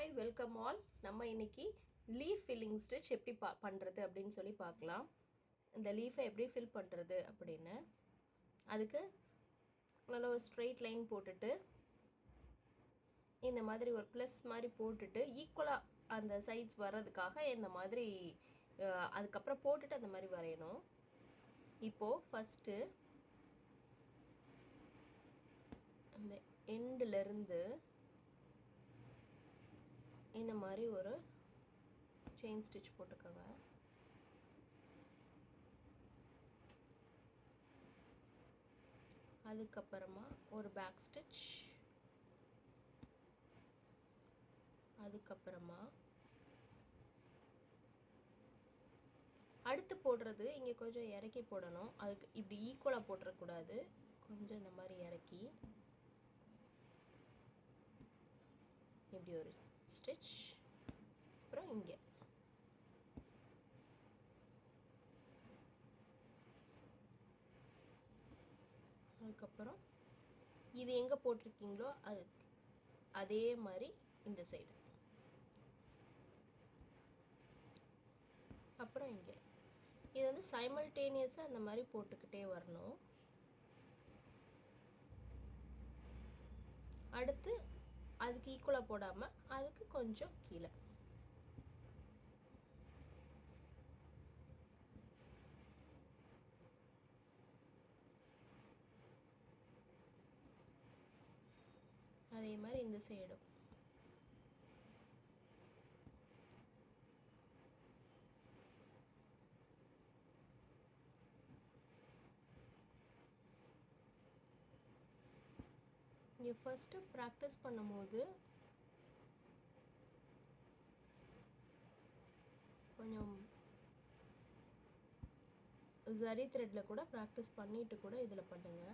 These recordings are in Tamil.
Hi welcome all. நம்ம இன்னைக்கு லீஃப் ஃபில்லிங் ஸ்டிச் எப்படி பண்ணுறது அப்படின்னு சொல்லி பார்க்கலாம். இந்த லீஃபை எப்படி ஃபில் பண்ணுறது அப்படின்னு அதுக்கு நல்ல ஒரு ஸ்ட்ரெயிட் லைன் போட்டுட்டு இந்த மாதிரி ஒரு ப்ளஸ் மாதிரி போட்டுட்டு ஈக்குவலாக அந்த சைட்ஸ் வர்றதுக்காக இந்த மாதிரி அதுக்கப்புறம் போட்டுட்டு அந்த மாதிரி வரையணும். இப்போது ஃபஸ்ட்டு அந்த எண்டுலேருந்து இந்த மாதிரி ஒரு செயின் ஸ்டிச் போட்டுக்கோங்க. அதுக்கப்புறமா ஒரு பேக் ஸ்டிச், அதுக்கப்புறமா அடுத்து போடுறது இங்கே கொஞ்சம் இறக்கி போடணும். அதுக்கு இப்படி ஈக்குவலாக போட்டுறக்கூடாது, கொஞ்சம் இந்த மாதிரி இறக்கி இப்படி ஒரு ஸ்டிச். அப்புறம் இங்கே அதுக்கப்புறம் இது எங்கே போட்டிருக்கீங்களோ அதே மாதிரி இந்த சைடு, அப்புறம் இங்கே இது வந்து சைமல்டேனியஸாக அந்த மாதிரி போட்டுக்கிட்டே வரணும். அடுத்து அதுக்கு ஈக்குவலாக போடாமல் அதுக்கு கொஞ்சம் கீழே அதே மாதிரி இந்த சைடும். இங்கே ஃபஸ்ட்டு ப்ராக்டிஸ் பண்ணும்போது கொஞ்சம் ஜரி த்ரெட்டில் கூட ப்ராக்டிஸ் பண்ணிட்டு கூட இதில் பண்ணுங்க.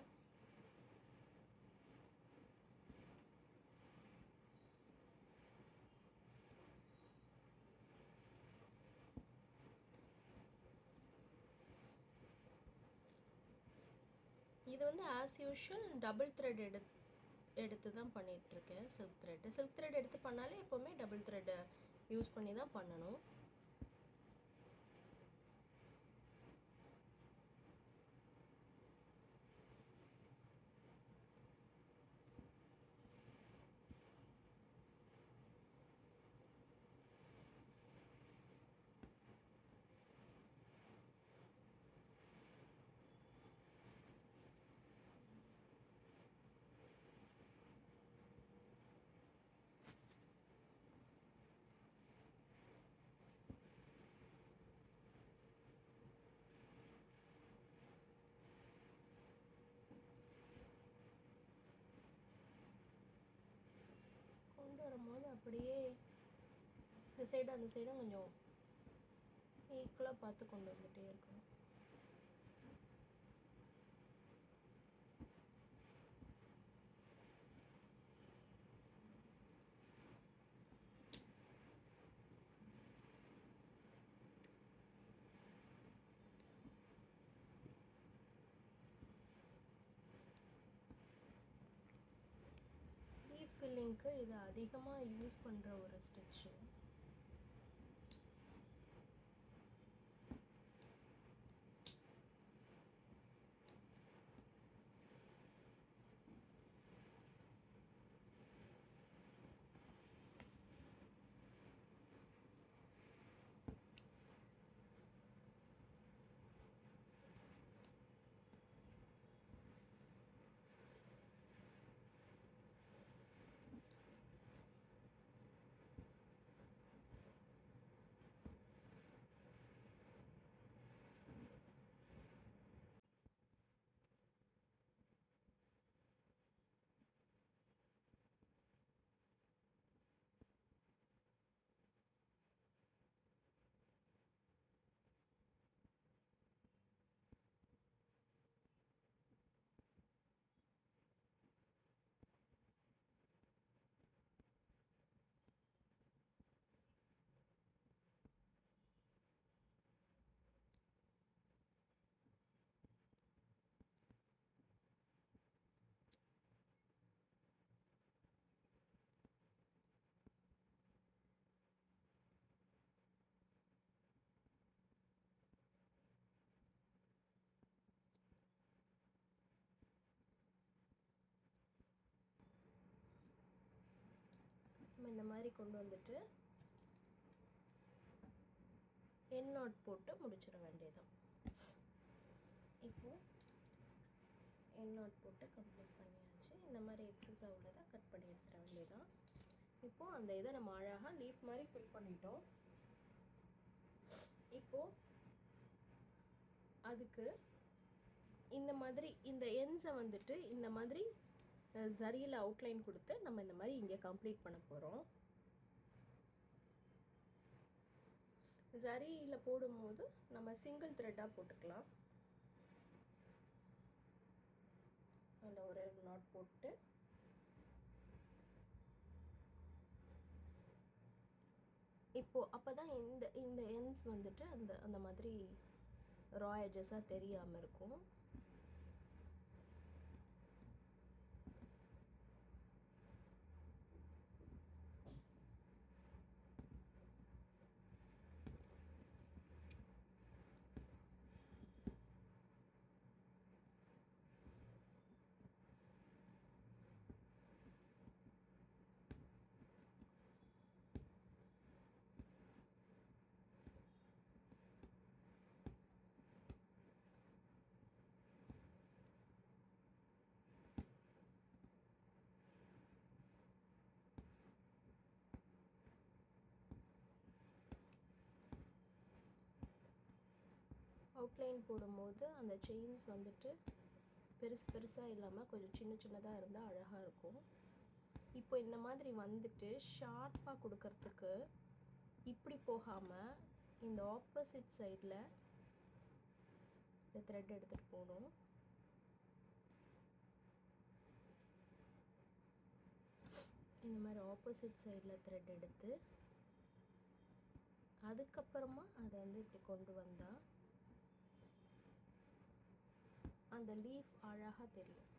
இது வந்து ஆஸ் யூஷுவல் டபுள் த்ரெட் எடுத்து தான் பண்ணிகிட்ருக்கேன். சில்க் த்ரெட் எடுத்து பண்ணாலே எப்போவுமே டபுள் த்ரெட்டை யூஸ் பண்ணி தான் பண்ணணும். கொண்டு வரும்போது அப்படியே இந்த சைடு அந்த சைடும் கொஞ்சம் ஈக்குவலாக பார்த்து கொண்டு வந்துகிட்டே இருக்கணும். லீஃப் ஃபில்லிங்க்கு இது அதிகமாக யூஸ் பண்ணுற ஒரு ஸ்டிச்சு. நம்ம இந்த மாதிரி கொண்டு வந்துட்டு எண்ட் நாட் போட்டு முடிச்சிட வேண்டியதுதான். இப்போது எண்ட் நாட் போட்டு கம்ப்ளீட் பண்ணியாச்சு. இந்த மாதிரி எக்ஸஸாக உள்ளதை கட் பண்ணி எடுத்துட வேண்டியதுதான். இப்போது அந்த இதை நம்ம அழகாக லீஃப் மாதிரி ஃபில் பண்ணிட்டோம். இப்போது அதுக்கு இந்த மாதிரி இந்த எண்ட்ஸை வந்துட்டு இந்த மாதிரி ஜரியில் அவுட்லைன் கொடுத்து நம்ம இந்த மாதிரி இங்கே கம்ப்ளீட் பண்ண போகிறோம். ஜரியில் போடும்போது நம்ம சிங்கிள் த்ரெட்டாக போட்டுக்கலாம். அதில் ஒரு நாட் போட்டு இப்போது அப்போ தான் இந்த இந்த எண்ட்ஸ் வந்துட்டு அந்த மாதிரி ரா எட்ஜஸாக தெரியாமல் இருக்கும். அவுட்லைன் போடும்போது அந்த செயின்ஸ் வந்துட்டு பெருசாக இல்லாமல் கொஞ்சம் சின்னதாக இருந்தால் அழகாக இருக்கும். இப்போ இந்த மாதிரி வந்துட்டு ஷார்ப்பாக கொடுக்கறதுக்கு இப்படி போகாமல் இந்த ஆப்போசிட் சைடில் இந்த த்ரெட் எடுத்துகிட்டு போகணும். இந்த மாதிரி ஆப்போசிட் சைடில் த்ரெட் எடுத்து அதுக்கப்புறமா அதை வந்து இப்படி கொண்டு வந்தால் அந்த லீஃப் அழகாக தெரியும்.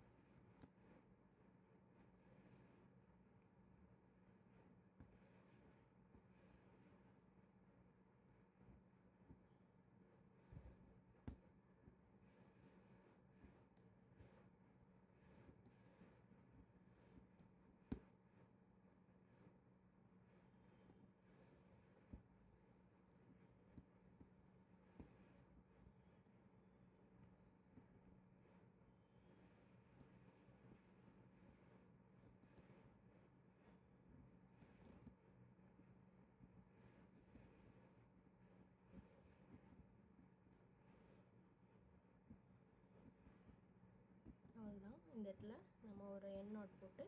அவ்வளோதான். இந்த இடத்துல நம்ம ஒரு எண்ட் நாட் போட்டு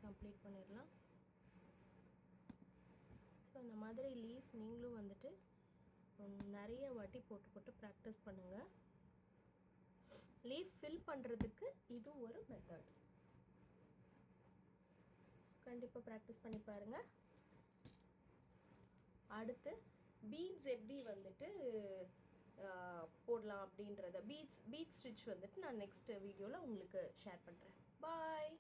கம்ப்ளீட் பண்ணிடலாம். ஸோ இந்த மாதிரி லீஃப் நீங்களும் வந்துட்டு நிறைய வாட்டி போட்டு ப்ராக்டிஸ் பண்ணுங்கள். லீஃப் ஃபில் பண்ணுறதுக்கு இது ஒரு மெத்தட். கண்டிப்பாக ப்ராக்டிஸ் பண்ணி பாருங்கள். அடுத்து பீட்ஸ் எப்படி வந்துட்டு போடலாம் அப்படின்றத பீட் ஸ்டிச் வந்துட்டு நான் நெக்ஸ்ட் வீடியோவில் உங்களுக்கு ஷேர் பண்ணுறேன். பாய்.